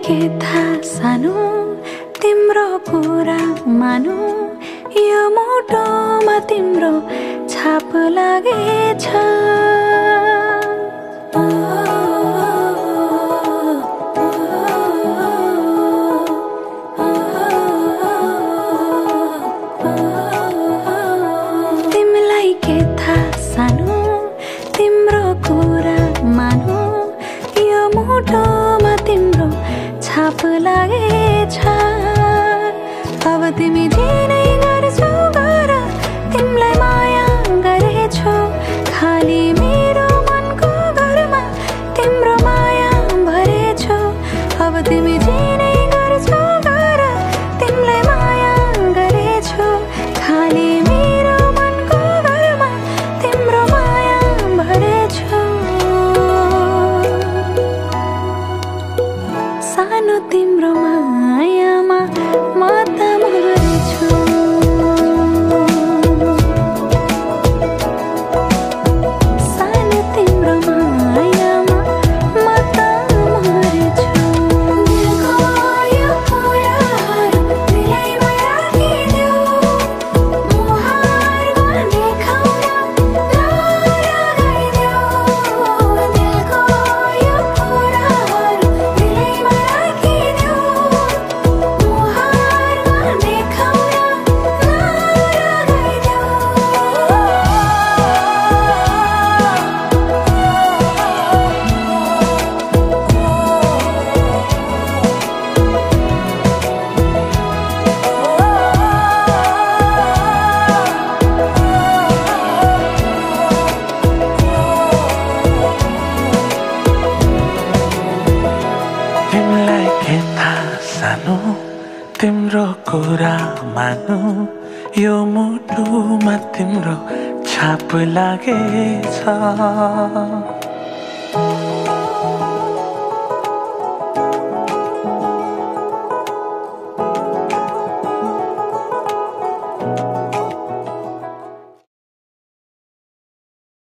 के थाहा सानो तिम्रो कुरा मानु यो मुटुमा तिम्रो छाप लागेछ तिमीलाई के थाहा सानो तिम्रो कुरा मानु यो मुटुमा तिम्रो छाप लागेछ अब तिमी दिनै गर्छौ गर तिमीलाई माया गरेछु खाली मेरो मनको घरमा तिम्रो माया भरेछु अब तिमी दिनै गर्छौ गर तिमीलाई माया गरेछु खाली मेरो मनको घरमा तिम्रो माया भरेछु सानो तिम्रो मायामा म त मरेछु सानो तिम्रो मायामा म त मरेछु दिलको यो कुराहरू दिलैमा राखिदेऊ मुहार गर्ने खाउन नलगाइदेऊ दिलको यो कुराहरू दिलैमा राखिदेऊ मुहार गर्ने खाउन नलगाइदेऊ तिमीलाई के थाहा सानो तिम्रो कुरा मानु यो मुटुमा तिम्रो छाप लागेछ